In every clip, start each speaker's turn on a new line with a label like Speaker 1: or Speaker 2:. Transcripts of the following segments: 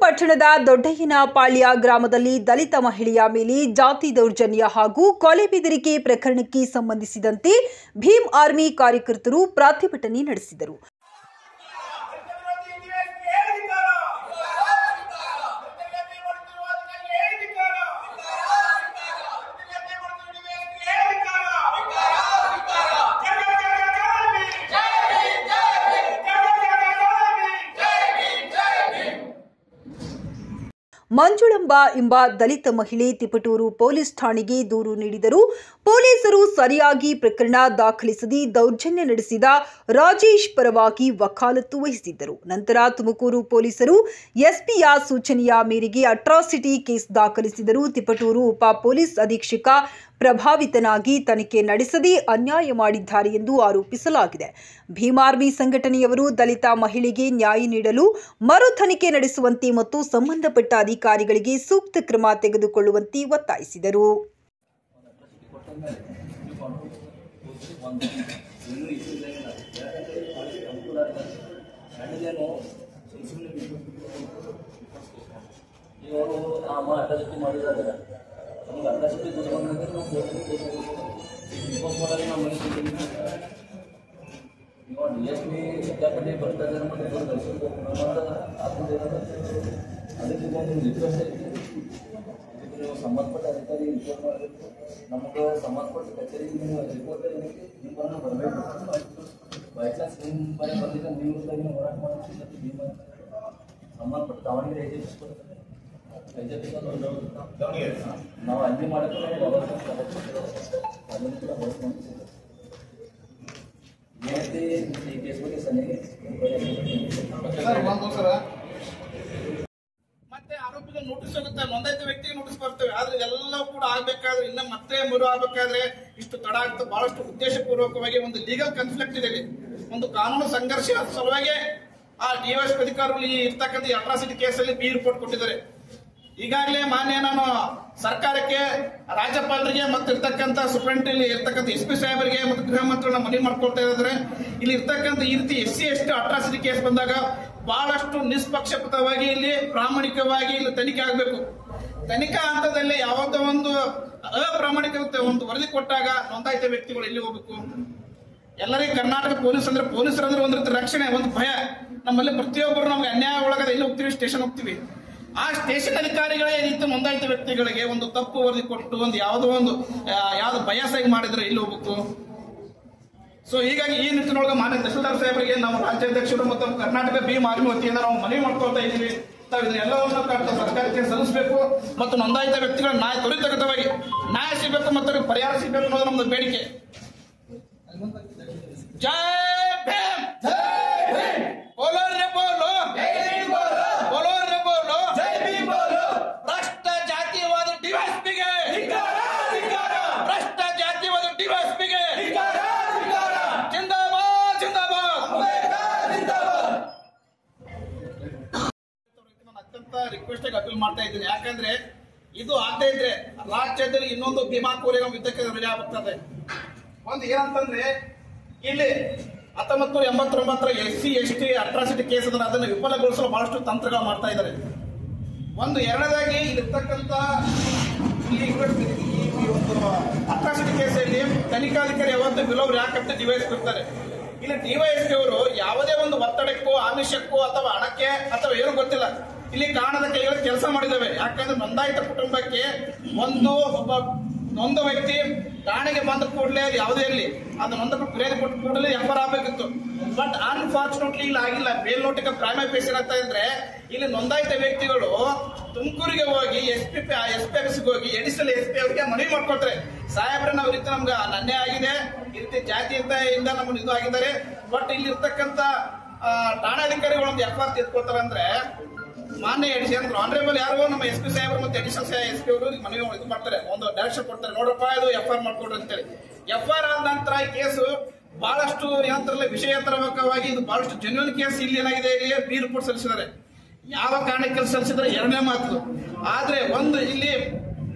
Speaker 1: ಪಟ್ಟಣದ ದೊಡ್ಡಯ್ಯನಪಾಳ್ಯ ಗ್ರಾಮದಲ್ಲಿ ದಲಿತ ಮಹಿಳೆಯ ಮೇಲೆ ಜಾತಿ ದೌರ್ಜನ್ಯ ಹಾಗೂ ಕೊಲೆ ಬೆದರಿಕೆ ಪ್ರಕರಣಕ್ಕೆ ಸಂಬಂಧಿಸಿದಂತೆ ಭೀಮ್ ಆರ್ಮಿ ಕಾರ್ಯಕರ್ತರು ಪ್ರತಿಭಟನೆ ನಡೆಸಿದರು. ಮಂಜುಳಂಬ ಎಂಬ ದಲಿತ ಮಹಿಳೆ ತಿಪಟೂರು ಪೊಲೀಸ್ ಠಾಣೆಗೆ ದೂರು ನೀಡಿದರು. ಪೊಲೀಸರು ಸರಿಯಾಗಿ ಪ್ರಕರಣ ದಾಖಲಿಸದೆ ದೌರ್ಜನ್ಯ ನಡೆಸಿದ ರಾಜೇಶ್ ಪರವಾಗಿ ವಕಾಲತ್ತು ವಹಿಸಿದ್ದರು. ನಂತರ ತುಮಕೂರು ಪೊಲೀಸರು ಎಸ್ಪಿಯ ಸೂಚನೆಯ ಮೇರೆಗೆ ಅಟ್ರಾಸಿಟಿ ಕೇಸ್ ದಾಖಲಿಸಿದರು. ತಿಪಟೂರು ಉಪ ಪೊಲೀಸ್ ಅಧೀಕ್ಷಕ ಪ್ರಭಾವಿತನಾಗಿ ತನಿಖೆ ನಡೆಸದೆ ಅನ್ಯಾಯ ಮಾಡಿದ್ದಾರೆ ಎಂದು ಆರೋಪಿಸಲಾಗಿದೆ. ಭೀಮ್ ಆರ್ಮಿ ಸಂಘಟನೆಯವರು ದಲಿತ ಮಹಿಳೆಗೆ ನ್ಯಾಯ ನೀಡಲು ಮರು ತನಿಖೆ ನಡೆಸುವಂತೆ ಮತ್ತು ಸಂಬಂಧಪಟ್ಟ ಅಧಿಕಾರಿಗಳಿಗೆ ಸೂಕ್ತ ಕ್ರಮ ತೆಗೆದುಕೊಳ್ಳುವಂತೆ ಒತ್ತಾಯಿಸಿದರು.
Speaker 2: ಸಂಬಂಧಪಟ್ಟ ಅಧಿಕಾರಿ ರಿಪೋರ್ಟ್ ಮಾಡಬೇಕು. ನಮಗೆ ಸಂಬಂಧಪಟ್ಟ ಕಚೇರಿಗೆ ನೀವು ರಿಪೋರ್ಟ್ ನಿಮ್ಮ ಬರಬೇಕು. ಬೈ ಚಾನ್ಸ್ ನಿಮ್ಮ ಬಾಯಿ ಬಂದಿದ್ದ ನೀವು ಹೋರಾಟ ಮಾಡಬೇಕು. ಸಂಬಂಧಪಟ್ಟ ದಾವಣಗೆರೆ ನಾವು ಅಲ್ಲಿ ಮಾಡೋಕ್ಕೆ ಏನೈತಿ ಈ ಕೇಸ್ ಬಗ್ಗೆ ಸರಿಯಾಗಿ
Speaker 3: ಮತ್ತೆ ಆರೋಪಿಗೆ ನೋಟಿಸ್ ಹೋಗುತ್ತೆ, ನೋಂದಾಯಿತ ವ್ಯಕ್ತಿಗೆ ನೋಟಿಸ್ ಬರ್ತವೆ. ಆದ್ರೆ ಎಲ್ಲವೂ ಕೂಡ ಆಗ್ಬೇಕಾದ್ರೆ ಇನ್ನ ಮತ್ತೆ ಮರು ಆಗ್ಬೇಕಾದ್ರೆ ಇಷ್ಟು ತಡ ಆಗ್ತದೆ. ಬಹಳಷ್ಟು ಉದ್ದೇಶಪೂರ್ವಕವಾಗಿ ಒಂದು ಲೀಗಲ್ ಕಾನ್ಫ್ಲಿಕ್ಟ್ ಇದೆ, ಒಂದು ಕಾನೂನು ಸಂಘರ್ಷ ಸಲುವಾಗಿ ಆ ಡಿವೈಎಸ್ಪಿ ಅಧಿಕಾರಿಗಳು ಇರ್ತಕ್ಕಂಥ ಅಟ್ರಾಸಿಟಿ ಕೇಸಲ್ಲಿ ಬಿ ರಿಪೋರ್ಟ್ ಕೊಟ್ಟಿದ್ದಾರೆ. ಈಗಾಗಲೇ ಮಾನ್ಯ ನಾನು ಸರ್ಕಾರಕ್ಕೆ, ರಾಜ್ಯಪಾಲರಿಗೆ ಮತ್ತು ಇರ್ತಕ್ಕಂಥ ಸುಪ್ರೀಂ ಇರ್ತಕ್ಕಂಥ ಎಸ್ಪಿ ಸಾಹೇಬರಿಗೆ ಮತ್ತು ಗೃಹ ಮಂತ್ರಿಗಳನ್ನ ಮನವಿ ಮಾಡ್ಕೊಳ್ತಾ ಇದ್ದಾರೆ. ಇಲ್ಲಿ ಇರ್ತಕ್ಕಂಥ ಈ ರೀತಿ SC ST ಅಟ್ರಾಸಿಟಿ ಕೇಸ್ ಬಂದಾಗ ಬಹಳಷ್ಟು ನಿಷ್ಪಕ್ಷಪಾತವಾಗಿ ಇಲ್ಲಿ ಪ್ರಾಮಾಣಿಕವಾಗಿ ಇಲ್ಲಿ ತನಿಖೆ ಆಗಬೇಕು. ತನಿಖಾ ಹಂತದಲ್ಲಿ ಯಾವುದೋ ಒಂದು ಅಪ್ರಾಮಾಣಿಕತೆ ಒಂದು ವರದಿ ಕೊಟ್ಟಾಗ ನೋಂದಾಯಿತ ವ್ಯಕ್ತಿಗಳು ಎಲ್ಲಿ ಹೋಗ್ಬೇಕು? ಎಲ್ಲರಿಗೂ ಕರ್ನಾಟಕ ಪೊಲೀಸ್ ಅಂದ್ರೆ ಪೊಲೀಸರಂದ್ರೆ ಒಂದು ರೀತಿ ರಕ್ಷಣೆ, ಒಂದು ಭಯ. ನಮ್ಮಲ್ಲಿ ಪ್ರತಿಯೊಬ್ಬರು ನಮ್ಗೆ ಅನ್ಯಾಯ ಒಳಗದ ಎಲ್ಲಿ ಹೋಗ್ತೀವಿ? ಸ್ಟೇಷನ್ ಹೋಗ್ತೀವಿ. ಆ ಸ್ಟೇಷನ್ ಅಧಿಕಾರಿಗಳೇ ಈ ರೀತಿ ನೋಂದಾಯಿತ ವ್ಯಕ್ತಿಗಳಿಗೆ ಒಂದು ತಪ್ಪು ವರದಿ ಕೊಟ್ಟು ಒಂದು ಯಾವ್ದು ಬಯಾಸಾಗಿ ಮಾಡಿದ್ರೆ ಎಲ್ಲಿ ಹೋಗ್ಬೇಕು? ಸೊ ಹೀಗಾಗಿ ಈ ನಿಟ್ಟಿನೊಳಗೆ ಮಾನ್ಯ ತಹಶೀಲ್ದಾರ್ ಸಾಹೇಬರಿಗೆ ನಾವು ರಾಜ್ಯಾಧ್ಯಕ್ಷರು ಮತ್ತು ಕರ್ನಾಟಕ ಭೀಮ್ ಆರ್ಮಿ ವತಿಯಿಂದ ನಾವು ಮನವಿ ಮಾಡ್ಕೊಳ್ತಾ ಇದ್ದೀವಿ. ಎಲ್ಲವನ್ನೂ ಸರ್ಕಾರಕ್ಕೆ ಸಲ್ಲಿಸಬೇಕು ಮತ್ತು ನೋಂದಾಯಿತ ವ್ಯಕ್ತಿಗಳ ತ್ವರಿತಗತವಾಗಿ ನ್ಯಾಯ ಸಿಗಬೇಕು ಮತ್ತು ಪರಿಹಾರ ಸಿಗಬೇಕು ಅನ್ನೋದು ನಮ್ದು ಬೇಡಿಕೆ. ಜೈ ಭೀಮ್, ಬೋಲೋ ರೇ ಬೋಲೋ, ಬೋಲೋ ರೇ ಬೋಲೋ, ಜೈ ಭೀಮ್ ಬೋಲೋ. ಭ್ರಷ್ಟ ಜಾತಿವಾದ ಡಿವೈಎಸ್ಪಿಗೆ, ಭ್ರಷ್ಟ ಜಾತಿವಾದ ಡಿವೈಎಸ್ಪಿಗೆ ಜಿಂದಾಬಾದ್, ಜಿಂದಾಬಾದ್. ಅತ್ಯಂತ ರಿಕ್ವೆಸ್ಟ್ ಆಗಿ ಅಪೀಲ್ ಮಾಡ್ತಾ ಇದ್ದೀನಿ. ಯಾಕಂದ್ರೆ ಇದು ಆಗದೆ ಇದ್ರೆ ರಾಜ್ಯದಲ್ಲಿ ಇನ್ನೊಂದು ಭೀಮಾ ಕೋರೆಗಳ ಯುದ್ಧಕ್ಕೆ ರೆಡಿ ಆಗುತ್ತದೆ. ಒಂದು ಏನಂತಂದ್ರೆ ಇಲ್ಲಿ 1989 SC ST ಅಟ್ರಾಸಿಟಿ ಕೇಸ್ ಅದನ್ನು ವಿಫಲಗೊಳಿಸಲು ಬಹಳಷ್ಟು ತಂತ್ರಗಳು ಮಾಡ್ತಾ ಇದ್ದಾರೆ. ಒಂದು ಎರಡನೇದಾಗಿ ಇಲ್ಲಿರ್ತಕ್ಕಂಥ ಈ ಒಂದು ಅಟ್ರಾಸಿಟಿ ಕೇಸಲ್ಲಿ ತನಿಖಾಧಿಕಾರಿ ಯಾವತ್ತು ಬಿಲೋ ಯಾಕಂತ ಡಿವೈಎಸ್ಪಿ ಇರ್ತಾರೆ. ಇಲ್ಲಿ ಡಿವೈಎಸ್ಪಿ ಅವರು ಯಾವುದೇ ಒಂದು ಒತ್ತಡಕ್ಕೂ ಆಮಿಷಕ್ಕೂ ಅಥವಾ ಹಣಕ್ಕೆ ಅಥವಾ ಏನೂ ಗೊತ್ತಿಲ್ಲ, ಇಲ್ಲಿ ಕಾಣದ ಕೈಗಳು ಕೆಲಸ ಮಾಡಿದ್ದಾವೆ. ಯಾಕಂದ್ರೆ ನೋಂದಾಯಿತ ಕುಟುಂಬಕ್ಕೆ ನೊಂದ ವ್ಯಕ್ತಿ ಠಾಣೆಗೆ ಬಂದ ಕೂಡಲೇ ಯಾವುದೇ ಇರಲಿ ಅದು ನೊಂದಕ್ಕೆ ಫಿರ್ಯಾದಿ ಕೊಟ್ಟು ಕೂಡಲೇ FR ಆಗಬೇಕಿತ್ತು. ಬಟ್ ಅನ್ಫಾರ್ಚುನೇಟ್ಲಿ ಇಲ್ಲಿ ಆಗಿಲ್ಲ. ಮೇಲ್ನೋಟಕ್ಕೆ ಪ್ರೈಮರಿ ಪೇಸ್ ಏನಾಗ್ತಾ ಇದ್ರೆ ಇಲ್ಲಿ ನೋಂದಾಯಿತ ವ್ಯಕ್ತಿಗಳು ತುಮಕೂರಿಗೆ ಹೋಗಿ SP ಆಫೀಸ್ಗೆ ಹೋಗಿ ಎಡಿಷನಲ್ SP ಅವರಿಗೆ ಮನವಿ ಮಾಡ್ಕೊಳ್ತಾರೆ. ಸಾಹೇಬ್ರೆ ನಾವು ರೀತಿ ನಮ್ಗೆ ಅನ್ಯಾಯ ಆಗಿದೆ, ಈ ರೀತಿ ಜಾತಿಯಿಂದ ನಮ್ಮನ್ನು ಇದು ಆಗಿದ್ದಾರೆ. ಬಟ್ ಇಲ್ಲಿ ಇರ್ತಕ್ಕಂಥ ಠಾಣಾಧಿಕಾರಿಗಳು ಒಂದು FR ತೆಗೆದುಕೊಳ್ತಾರೆ ಅಂದ್ರೆ ಮಾನ್ಯ ಎಡಿಷನ್ ಆನರೇಬಲ್ ಯಾರು ನಮ್ಮ SP ಸಾಹೇಬರು ಮತ್ತು ಎಡಿಷನಲ್ SP ಅವರು ಮನವಿ ಇದು ಮಾಡ್ತಾರೆ, ಒಂದು ಡೈರೆಕ್ಷನ್ ಕೊಡ್ತಾರೆ, ನೋಡ್ರಪ್ಪ ಇದು FR ಮಾಡ್ಕೊಡ್ರಿ ಅಂತೇಳಿ. FR ಆದ ನಂತರ ಈ ಕೇಸು ಬಹಳಷ್ಟು ಏನಂತಾರಲ್ಲ ವಿಷಯೇತರವಾಗಿ ಇದು ಬಹಳಷ್ಟು ಜೆನ್ಯೂನ್ ಕೇಸ್. ಇಲ್ಲಿ ಏನಾಗಿದೆ, ಇಲ್ಲಿ ಬಿ ರಿಪೋರ್ಟ್ ಸಲ್ಲಿಸಿದ್ದಾರೆ. ಯಾವ ಕಾರಣಕ್ಕೆ ಸಲ್ಲಿಸಿದ್ರೆ ಎರಡನೇ ಮಾತು. ಆದ್ರೆ ಒಂದು ಇಲ್ಲಿ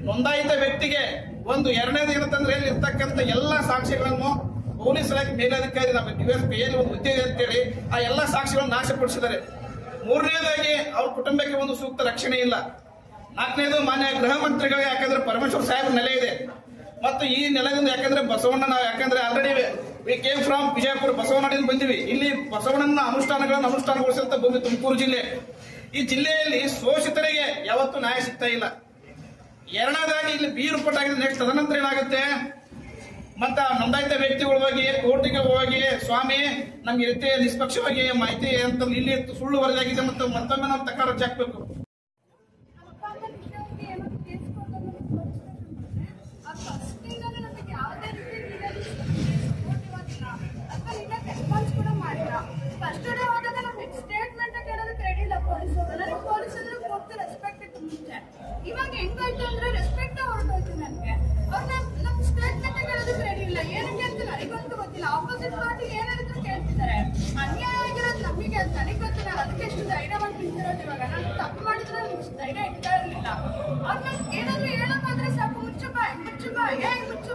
Speaker 3: ನೋಂದಾಯಿತ ವ್ಯಕ್ತಿಗೆ ಒಂದು ಎರಡನೇದು ಏನಂತಂದ್ರೆ ಇಲ್ಲಿ ಇರ್ತಕ್ಕಂಥ ಎಲ್ಲಾ ಸಾಕ್ಷಿಗಳನ್ನು ಪೊಲೀಸ್ ಇಲಾಖೆ ಮೇಲಧಿಕಾರಿ ನಮ್ಮ DSP ಏನು ಒಂದು ಹುದ್ದೆ ಅಂತೇಳಿ ಆ ಎಲ್ಲಾ ಸಾಕ್ಷಿಗಳನ್ನು ನಾಶಪಡಿಸಿದ್ದಾರೆ. ಮೂರನೇದಾಗಿ ಅವ್ರ ಕುಟುಂಬಕ್ಕೆ ಒಂದು ಸೂಕ್ತ ರಕ್ಷಣೆ ಇಲ್ಲ. ನಾಲ್ಕನೇದು ಮಾನ್ಯ ಗೃಹ ಮಂತ್ರಿಗಳಿಗೆ ಯಾಕಂದ್ರೆ ಪರಮೇಶ್ವರ್ ಸಾಹೇಬ್ರ ನೆಲೆ ಇದೆ ಮತ್ತು ಈ ನೆಲದಿಂದ ಯಾಕಂದ್ರೆ ಬಸವಣ್ಣ ನಾವು ಯಾಕಂದ್ರೆ already we came from Vijayapura, ಬಸವಣ್ಣದಿಂದ ಬಂದಿವಿ. ಇಲ್ಲಿ ಬಸವಣ್ಣನ ಅನುಷ್ಠಾನಗೊಳಿಸಿದಂತ ಭೂಮಿ ತುಮಕೂರು ಜಿಲ್ಲೆ. ಈ ಜಿಲ್ಲೆಯಲ್ಲಿ ಶೋಷಿತರಿಗೆ ಯಾವತ್ತೂ ನ್ಯಾಯ ಸಿಗ್ತಾ ಇಲ್ಲ. ಎರಡನೇದಾಗಿ ಇಲ್ಲಿ ಬಿ ರಿಪೋರ್ಟ್ ಆಗಿದೆ. ನೆಕ್ಸ್ಟ್ ತದನಂತರ ಏನಾಗುತ್ತೆ, ಮತ್ತ ನೋಂದಾಯಿತ ವ್ಯಕ್ತಿಗಳು ಹೋಗಿ ಕೋರ್ಟಿಗೆ ಹೋಗಿ ಸ್ವಾಮಿ ನಮ್ಗೆ ರೀತಿ ನಿಷ್ಪಕ್ಷವಾಗಿ ಮಾಹಿತಿ ಅಂತ ಇಲ್ಲಿ ಸುಳ್ಳು ವರದಿಯಾಗಿದೆ ಮತ್ತು ಮತ್ತೊಮ್ಮೆ ನಾವು ತಕ್ಕ ರಜೆ ಹಾಕ್ಬೇಕು.
Speaker 4: ಇವಾಗ ಹೆಂಗಾಯ್ತು ಅಂದ್ರೆ ರೆಸ್ಪೆಕ್ಟ್ ಹೊರಟೋಯ್ತು. ನನಗೆ ಅವ್ರನ್ನ ನಮ್ ಸ್ಟೇಟ್ಮೆಂಟ್ ಕೇಳೋದಕ್ಕೆ ರೆಡಿ ಇಲ್ಲ. ಏನಕ್ಕೆ ಅಂತ ನನಗಂತೂ ಗೊತ್ತಿಲ್ಲ. ಆಪೋಸಿಟ್ ಪಾರ್ಟಿಗೆ ಏನಾದ್ರು ಕೇಳ್ತಿದ್ದಾರೆ. ಅನ್ಯಾಯ ಆಗಿರೋದು ನಮಗೆ ಅದು ನನಗೆ ಗೊತ್ತಿಲ್ಲ. ಅದಕ್ಕೆ ಎಷ್ಟು ಧೈರ್ಯವಾಗಿ ನಿಂತಿರೋದು. ಇವಾಗ ನಾನು ತಪ್ಪು ಮಾಡಿದ್ರೆ ನನಗೆ ಧೈರ್ಯ ಇರ್ತಾ ಇರಲಿಲ್ಲ. ಅವ್ರನ್ನ ಏನಾದ್ರು ಹೇಳಕ್ಕಾದ್ರೆ ಸಾಕು, ಮುಚ್ಚು ಬಾಯ್ ಮುಚ್ಚು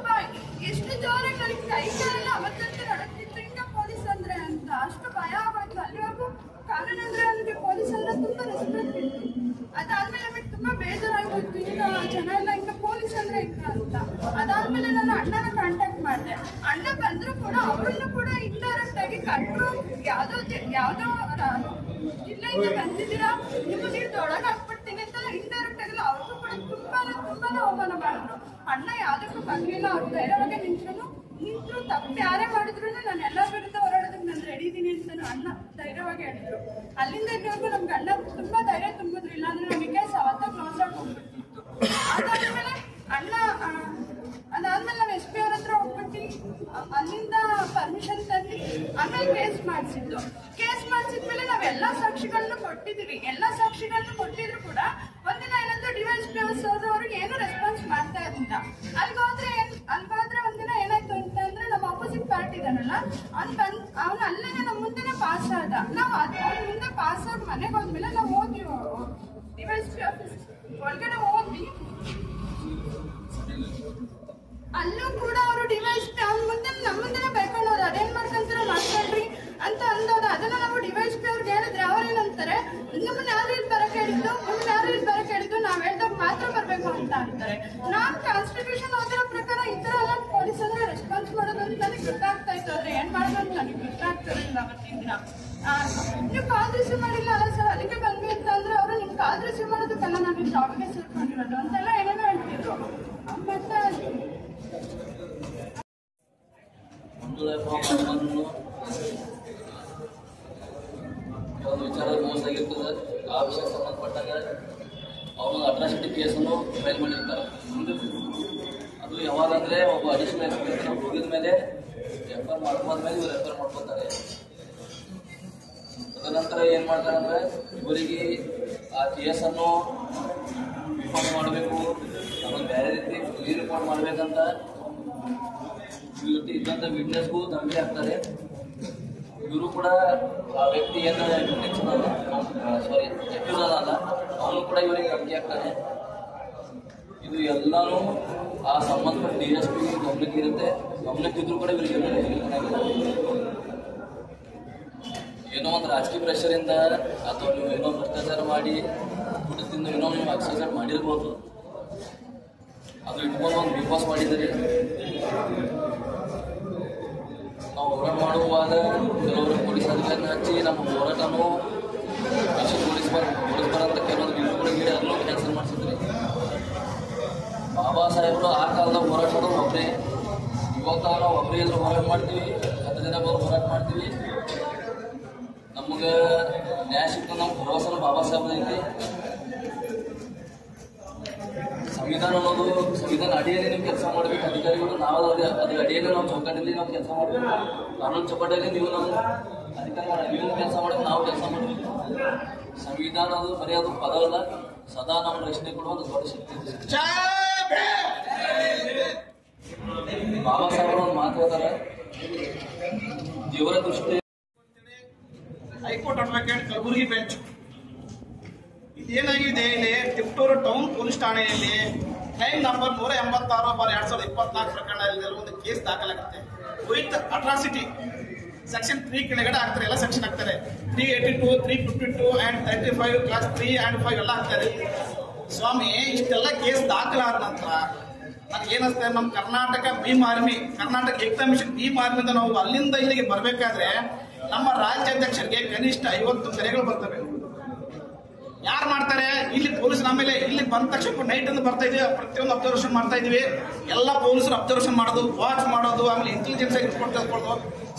Speaker 4: ಬಾಯ್ ಎಷ್ಟು ಜೋರಾಗಿ ನನಗೆ ಕೈ ಕಾಲೆಲ್ಲ ಅವತ್ತಂತೆ ನಡಕ್ತಿತ್ತು. ಹಿಂಗ ಪೊಲೀಸ್ ಅಂದ್ರೆ ಅಂತ ಅಷ್ಟು ಭಯ ಆಗೋಯ್ತು. ಅಲ್ಲಿವರೆಗೂ ಕಾನೂನು ಅಂದ್ರೆ ನನಗೆ ಪೊಲೀಸ್ ಅಂದ್ರೆ ತುಂಬಾ ರೆಸ್ಪೆಕ್ಟ್ ಇತ್ತು. ಅದಾದ್ಮೇಲೆ ನಮಗೆ ತುಂಬಾ ಬೇಜಾರಾಗೋಯ್ತು. ಈಗ ಜನ ಎಲ್ಲ ಹಿಂಗ ಪೊಲೀಸ್ ಅಂದ್ರೆ ಹಿಂಗ ಅಂತ. ಅದಾದ್ಮೇಲೆ ನಾನು ಅಣ್ಣನ ಕಾಂಟ್ಯಾಕ್ಟ್ ಮಾಡಿದೆ. ಅಣ್ಣ ಬಂದ್ರು ಕೂಡ ಅವ್ರನ್ನು ಕೂಡ ಇಂಡೈರೆಕ್ಟ್ ಆಗಿ ಕಟ್ಟರು. ಯಾವ್ದೋ ಜಿಲ್ಲೆಯಿಂದ ಬಂದಿದ್ದೀರಾ, ನಿಮ್ಗೆ ನೀರು ಒಳಗೆ ಹಾಕ್ಬಿಡ್ತೀನಿ ಅಂತ ಇಂಡೈರೆಕ್ಟ್ ಆಗಿಲ್ಲ. ಅವ್ರಿಗೂ ಕೂಡ ತುಂಬಾನೇ ಅವಮಾನ ಮಾಡಿದ್ರು. ಅಣ್ಣ ಯಾವ್ದಕ್ಕೂ ಬಂದಿಲ್ಲ. ಅವ್ರು ಧೈರ್ಯವಾಗಿ ನಿಂತರು. ತಪ್ಪು ಯಾರೇ ಮಾಡಿದ್ರು ನಾನು ಎಲ್ಲರ ವಿರುದ್ಧ ಹೋರಾಡೋದಕ್ಕೆ ನಾನು ರೆಡಿ ಇದ್ದೀನಿ ಅಂತ ಅಣ್ಣ ಧೈರ್ಯವಾಗಿ ಹೇಳಿದ್ರು. ಅಲ್ಲಿಂದ ಇನ್ನವರೆಗೂ ನಮ್ಗೆ ಅಣ್ಣ ತುಂಬಾ ಧೈರ್ಯ ತುಂಬಿದ್ರು. ಇಲ್ಲ ಅಂದ್ರೆ ನಮಗೆ ಕೇಸ್ ಅವತ್ತ ಕ್ಲೋಸ್ ಆಗಿ ಹೋಗ್ಬಿಟ್ಟಿತ್ತು. ಅದಾದ್ಮೇಲೆ ನಾವು ಎಸ್ ಪಿ ಅವ್ರ ಹತ್ರ ಹೋಗ್ಬಿಟ್ಟು ಅಲ್ಲಿಂದ ಪರ್ಮಿಷನ್ ತಂದು ಆಮೇಲೆ ಕೇಸ್ ಮಾಡಿಸಿದ್ಮೇಲೆ ನಾವೆಲ್ಲಾ ಸಾಕ್ಷಿಗಳನ್ನ ಕೊಟ್ಟಿದ್ದೀವಿ. ಎಲ್ಲಾ ಸಾಕ್ಷಿಗಳನ್ನ ಕೊಟ್ಟಿದ್ರು ಕೂಡ ಒಂದಿನ ಏನಂದ್ರೆ ಡಿವೈಎಸ್ಪಿ ಅವ್ರಿಗೆ ಏನು ರೆಸ್ಪಾನ್ಸ್ ಮಾಡ್ತಾ ಇದ್ದಿಲ್ಲ. ಅಲ್ಗೋದ್ರೆ ಒಂದಿನ ಏನಾಯ್ತು ಅಂತಂದ್ರೆ ನಮ್ಮ ಆಪೋಸಿಟ್ ಪಾರ್ಟಿ ಇದಾನಲ್ಲ ಅವ್ನು ಅಲ್ಲೇನೆ ನಮ್ಮ ಮುಂದೆನೆ ಪಾಸ್ ಆದ. ನಾವು ಅವ್ನ ಮುಂದೆ ಪಾಸ್ ಆಗಿ ಮನೆಗೆ ಹೋದ್ಮೇಲೆ ನಾವು ಹೋದ್ವಿ ಡಿವೈಎಸ್ಪಿ ಆಫೀಸ್ ಒಳಗಡೆ ಹೋದ್ವಿ. ಅಲ್ಲೂ ಕೂಡ ಅವರು ಡಿವೈಎಸ್ಪಿ ಅವ್ನ ಮುಂದೆ ನಮ್ಮ ಮುಂದೆನೆ ಬೈಕೊಳ್ಳೋದು. ಅದೇನ್ ಮಾಡ್ಕೊಂತೀರ ಮಾಡ್ಕೊಳ್ರಿ ಅಂತ ಅಂದೋದು. ಅದನ್ನ ನಾವು ಡಿವೈಎಸ್ಪಿ ಅವ್ರಿಗೆ ಹೇಳಿದ್ರೆ ಅವ್ರೇನಂತಾರೆ, ನಿಮ್ಮನ್ನ ಯಾರು ಇಲ್ಲಿ ಬರಕ್ ಹೇಳಿದ್ದು, ನಾವ್ ಹೇಳ್ದಾಗ ಮಾತ್ರ ಬರ್ಬೇಕು ಅಂತ ಅಂತಾರೆ. ನಾನ್ ಕಾನ್ಸ್ಟಿಟ್ಯೂಷನ್ ಓದಿರೋ ಪ್ರಕಾರ ಈ ತರ ಎಲ್ಲ ಪೊಲೀಸ್ ಅಂದ್ರೆ ರೆಸ್ಪಾನ್ಸ್ ಮಾಡೋದು ಅಂತ ನನಗೆ ಗೊತ್ತಾಗ್ತಾ ಇತ್ತು. ಆದ್ರೆ ಏನ್ ಮಾಡೋದು ಅಂತ ನನಗೆ ಗೊತ್ತಾಗ್ತಿರಲಿಲ್ಲ ಅವತ್ತಿನ ದಿನ. ನೀವು ಕಾಲ್ ರಿಸೀವ್ ಮಾಡಿಲ್ಲ ಅಲ್ಲ ಸರ್, ಅದಕ್ಕೆ ಬಂದ್ವಿ ಅಂತ ಅಂದ್ರೆ ಅವರು ನಿಮ್ ಕಾಲ್ ರಿಸೀವ್ ಮಾಡೋದಕ್ಕಲ್ಲ ನಾನು ಜಾಬ್ಗೆ ಸೇರ್ಕೊಂಡಿರೋದು ಅಂತೆಲ್ಲ ಏನೇನೋ ಹೇಳ್ತಿದ್ರು. ಮತ್ತೆ
Speaker 2: ಒಂದು ವಿಚಾರ ಮೋಸ ಆಗಿರ್ತದೆ. ಆ ವಿಷಯ ಸಂಬಂಧಪಟ್ಟಾಗ ಅವನೊಂದು ಅಟ್ರಾಸಿಟಿ ಕೇಸನ್ನು ಫೈಲ್ ಮಾಡಿರ್ತಾರೆ. ಅದು ಯಾವಾಗ ಅಂದರೆ ಒಬ್ಬ ಅಡಿಷನಲ್ ಎಕ್ಸ್ಪರ್ಟ್ ಹೋಗಿದ ಮೇಲೆ ರೆಫರ್ ಮಾಡ್ಕೊಂಡ್ಮೇಲೆ ಇವ್ರು ರೆಫರ್ ಮಾಡ್ಕೊತಾರೆ. ತದನಂತರ ಏನು ಮಾಡ್ತಾರೆ ಅಂದರೆ ಇವರಿಗೆ ಆ ಕೇಸನ್ನು ರಿಪೋರ್ಟ್ ಮಾಡಬೇಕು, ಅದನ್ನು ಬೇರೆ ರೀತಿ ರಿಪೋರ್ಟ್ ಮಾಡಬೇಕಂತ ಇವ್ರ ಇದ್ದಂಥ ವಿಟ್ನೆಸ್ಗೂ ಧಮಕಿ ಹಾಕ್ತಾರೆ. ಇವರು ಕೂಡ ಆ ವ್ಯಕ್ತಿ ಏನು ಅಕ್ಯೂಸ್ ಅಲ್ಲ ಅವನು ಕೂಡ ಇವರಿಗೆ ಧಮಕಿ ಹಾಕ್ತಾನೆ. ಇದು ಎಲ್ಲಾನು ಆ ಸಂಬಂಧಪಟ್ಟ DSP ಗಮನಕ್ಕೆ ಇರುತ್ತೆ. ಗಮನಕ್ಕಿದ್ರು ಕೂಡ ಇವರಿಗೆ ಏನೋ ಒಂದು ರಾಜಕೀಯ ಪ್ರೆಷರಿಂದ ಅಥವಾ ನೀವು ಏನೋ ಭ್ರಷ್ಟಾಚಾರ ಮಾಡಿ ದುಡ್ಡದಿಂದ ಏನೋ ನೀವು ಅತ್ಯಾಚಾರ ಮಾಡಿರ್ಬೋದು. ಅದು ಇಟ್ಕೊಂಡು ಒಂದು ಬಿಪಾಸ್ ಮಾಡಿದರೆ ನಾವು ಹೋರಾಟ ಮಾಡುವಾಗ ಕೆಲವರು ಪೊಲೀಸ್ ಅಧಿಕಾರಿನ ಹಚ್ಚಿ ನಮ್ಮ ಹೋರಾಟನೂ ಪೊಲೀಸ್ಬರಂತ ಕೆಲವೊಂದು ಬಿಲ್ಗಳು ನೀಡಿ ಅದನ್ನು ಕ್ಯಾನ್ಸಲ್ ಮಾಡಿಸಿದ್ರಿ. ಬಾಬಾ ಸಾಹೇಬರು ಆ ಕಾಲದಾಗ ಹೋರಾಟ ಮಾಡೋದು ಒಬ್ಬರೇ. ಇವತ್ತು ನಾವು ಒಬ್ಬರೇ ಇದ್ರು ಹೋರಾಟ ಮಾಡ್ತೀವಿ, 10 ಜನ ಬಂದು ಹೋರಾಟ ಮಾಡ್ತೀವಿ. ನಮಗೆ ನ್ಯಾಯ ಸಿಕ್ತು ನಮ್ಮ ಭರವಸೆನ ಬಾಬಾ ಸಾಹೇಬ್ರ ಐತಿ. ಸಂವಿಧಾನ ಅನ್ನೋದು ಸಂವಿಧಾನ ಅಡಿಯಲ್ಲಿ ನೀವು ಕೆಲಸ ಮಾಡಬೇಕು. ಅಧಿಕಾರಿಗಳು ನಾವು ಅದ್ರ ಅಡಿಯಲ್ಲಿ ನಾವು ಚೌಕಟ್ಟಲ್ಲಿ ನಾವು ಕೆಲಸ ಮಾಡಬೇಕು. ಕಾನೂನು ಚೌಕಟ್ಟಲ್ಲಿ ನೀವು ನಮ್ಮ ಅಧಿಕಾರಿ ನೀವು ಕೆಲಸ ಮಾಡಬೇಕು, ನಾವು ಕೆಲಸ ಮಾಡಬೇಕು. ಸಂವಿಧಾನ ಅದು ಬರೀ ಅದು ಪದ ಅಲ್ಲ, ಸದಾ ನಮ್ಮ ರಕ್ಷಣೆ ಕೊಡುವ ಒಂದು ದೊಡ್ಡ ಶಕ್ತಿ ಇದೆ. ಬಾಬಾ ಸಾಹೇಬರು ಒಂದು ಮಾತು ಹೇಳ್ತಾರೆ, ದೇವರ ದೃಷ್ಟಿ.
Speaker 3: ಹೈಕೋರ್ಟ್ ಅಡ್ವೊಕೇಟ್ ಕಲಬುರಗಿ ಬೆಂಚ್ ಇದೇನಾಗಿದೆ, ಇಲ್ಲಿ ತಿಪಟೂರು ಟೌನ್ ಪೊಲೀಸ್ ಠಾಣೆಯಲ್ಲಿ ಕ್ಲೈಮ್ ನಂಬರ್ 186/2024 ಪ್ರಕರಣದಲ್ಲಿ ಒಂದು ಕೇಸ್ ದಾಖಲಾಗುತ್ತೆ ವಿತ್ ಅಟ್ರಾಸಿಟಿ. ಸೆಕ್ಷನ್ 3 ಕೆಳಗಡೆ ಆಗ್ತಾರೆ, ಎಲ್ಲ ಸೆಕ್ಷನ್ ಆಗ್ತಾರೆ. 382, 352 and 35 ಕ್ಲಾಸ್ 3 and 5 ಎಲ್ಲ ಆಗ್ತಾರೆ. ಸ್ವಾಮಿ ಇಷ್ಟೆಲ್ಲ ಕೇಸ್ ದಾಖಲಾದ ನಂತರ ನನಗೆ ಏನಿಸ್ತದೆ, ನಮ್ಮ ಕರ್ನಾಟಕ ಭೀಮ್ ಆರ್ಮಿ, ಕರ್ನಾಟಕ ಏಕತಾ ಮಿಷನ್ ಭೀಮ್ ಆರ್ಮಿಯಿಂದ ನಾವು ಅಲ್ಲಿಂದ ಇಲ್ಲಿಗೆ ಬರಬೇಕಾದ್ರೆ ನಮ್ಮ ರಾಜ್ಯಾಧ್ಯಕ್ಷರಿಗೆ ಕನಿಷ್ಠ 50 ಕರೆಗಳು ಬರ್ತವೆ. ಯಾರು ಮಾಡ್ತಾರೆ? ಇಲ್ಲಿ ಪೊಲೀಸ್ ನಮ್ಮೇಲೆ ಇಲ್ಲಿ ಬಂದ ತಕ್ಷಣ ನೈಟ್ ಅಂತ ಬರ್ತಾ ಇದೀವಿ, ಪ್ರತಿಯೊಂದು ಅಬ್ಸರ್ವೇಷನ್ ಮಾಡ್ತಾ ಇದೀವಿ. ಎಲ್ಲ ಪೊಲೀಸರು ಅಬ್ಸರ್ವೇಷನ್ ಮಾಡೋದು, ವಾಚ್ ಮಾಡೋದು, ಆಮೇಲೆ ಇಂಟೆಲಿಜೆನ್ಸ್ ಆಗಿ ಇಟ್ಕೊಳ್ತಾ.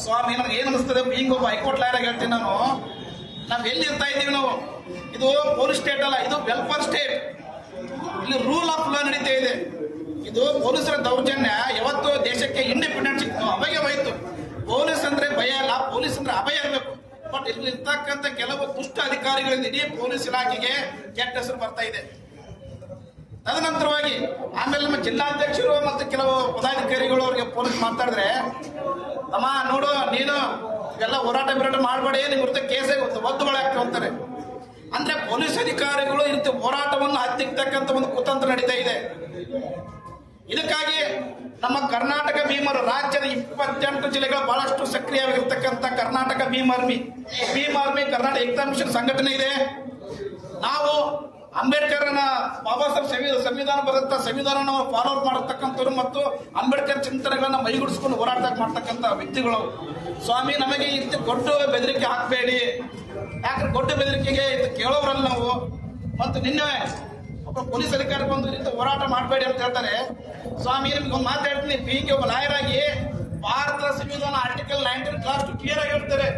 Speaker 3: ಸ್ವಾಮಿ ನನಗೆ ಏನ್ ಅನಿಸ್ತದೆ, ಹಿಂಗ ಒಬ್ಬ ಹೈಕೋರ್ಟ್ ಲಾಯರ್ ಆಗಿ ಹೇಳ್ತೀನಿ ನಾನು, ನಾವ್ ಎಲ್ಲಿ ಇರ್ತಾ ಇದ್ದೀವಿ ನಾವು? ಇದು ಪೊಲೀಸ್ ಸ್ಟೇಟ್ ಅಲ್ಲ, ಇದು ವೆಲ್ಫೇರ್ ಸ್ಟೇಟ್. ಇಲ್ಲಿ ರೂಲ್ ಆಫ್ ಲಾ ನಡೀತಾ ಇದೆ. ಇದು ಪೊಲೀಸರ ದೌರ್ಜನ್ಯ ಯಾವತ್ತು ದೇಶಕ್ಕೆ ಇಂಡಿಪೆಂಡೆನ್ಸ್ ಸಿಕ್ತು ಅವಾಗೆ ಹೋಯ್ತು. ಪೊಲೀಸ್ ಅಂದ್ರೆ ಭಯ ಅಲ್ಲ, ಪೊಲೀಸ್ ಅಂದ್ರೆ ಅಭಯ ಇರಬೇಕು. ಬಟ್ ಇಲ್ಲಿ ಇರ್ತಕ್ಕಂಥ ಕೆಲವು ದುಷ್ಟ ಅಧಿಕಾರಿಗಳಿಂದ ಇಡೀ ಪೊಲೀಸ್ ಇಲಾಖೆಗೆ ಕೆಟ್ಟ ಹೆಸರು ಬರ್ತಾ ಇದೆ. ತದನಂತರವಾಗಿ ಆಮೇಲೆ ನಮ್ಮ ಜಿಲ್ಲಾಧ್ಯಕ್ಷರು ಮತ್ತು ಕೆಲವು ಪದಾಧಿಕಾರಿಗಳು ಅವ್ರಿಗೆ ಪೊಲೀಸ್ ಮಾತಾಡಿದ್ರೆ, ಅಮ್ಮ ನೋಡು ನೀನು ಎಲ್ಲ ಹೋರಾಟ ಮಾಡಬೇಡಿ, ನಿಮ್ ವಿರುದ್ಧ ಕೇಸೇ ಒದ್ದುಗಳಾಗ್ತವೆ ಅಂತಾರೆ. ಅಂದ್ರೆ ಪೊಲೀಸ್ ಅಧಿಕಾರಿಗಳು ಈ ರೀತಿ ಹೋರಾಟವನ್ನು ಹತ್ತಿಕ್ಕತಕ್ಕಂಥ ಒಂದು ಕುತಂತ್ರ ನಡೀತಾ ಇದೆ. ಇದಕ್ಕಾಗಿ ನಮ್ಮ ಕರ್ನಾಟಕ ಭೀಮರು, ರಾಜ್ಯದ 28 ಜಿಲ್ಲೆಗಳು ಬಹಳಷ್ಟು ಸಕ್ರಿಯವಾಗಿರ್ತಕ್ಕಂಥ ಕರ್ನಾಟಕ ಭೀಮ್ ಆರ್ಮಿ ಕರ್ನಾಟಕ ಏಕತಾ ಮಿಷನ್ ಸಂಘಟನೆ ಇದೆ. ನಾವು ಅಂಬೇಡ್ಕರ್ನ ಬಾಬಾ ಸಾಹೇಬ್ ಸಂವಿಧಾನ ಬರೆದಂತ ಸಂವಿಧಾನ ಫಾಲೋ ಮಾಡತಕ್ಕಂಥವ್ರು ಮತ್ತು ಅಂಬೇಡ್ಕರ್ ಚಿಂತನೆಗಳನ್ನ ಮೈಗೂಡಿಸ್ಕೊಂಡು ಹೋರಾಟ ಮಾಡ್ತಕ್ಕಂಥ ವ್ಯಕ್ತಿಗಳು. ಸ್ವಾಮಿ ನಮಗೆ ಇಂಥ ಗೊಡ್ಡು ಬೆದರಿಕೆ ಹಾಕಬೇಡಿ, ಯಾಕಂದ್ರೆ ಗೊಡ್ಡು ಬೆದರಿಕೆಗೆ ಕೇಳೋರಲ್ಲ ನಾವು. ಮತ್ತು ನಿನ್ನೆ ಒಬ್ಬ ಪೊಲೀಸ್ ಅಧಿಕಾರಿ ಬಂದು ಇಂಥ ಹೋರಾಟ ಮಾಡಬೇಡಿ ಅಂತ ಹೇಳ್ತಾರೆ. ಸ್ವಾಮಿ ನಿಮ್ಗೆ ಒಂದು ಮಾತು ಹೇಳ್ತೀನಿ, ಒಬ್ಬ ಲಾಯರ್ ಆಗಿ ಭಾರತದ ಸಂವಿಧಾನ ಆರ್ಟಿಕಲ್ 19 ಕ್ಲಾಸ್ ಕ್ಲಿಯರ್ ಆಗಿ ಹೇಳ್ತಾರೆ,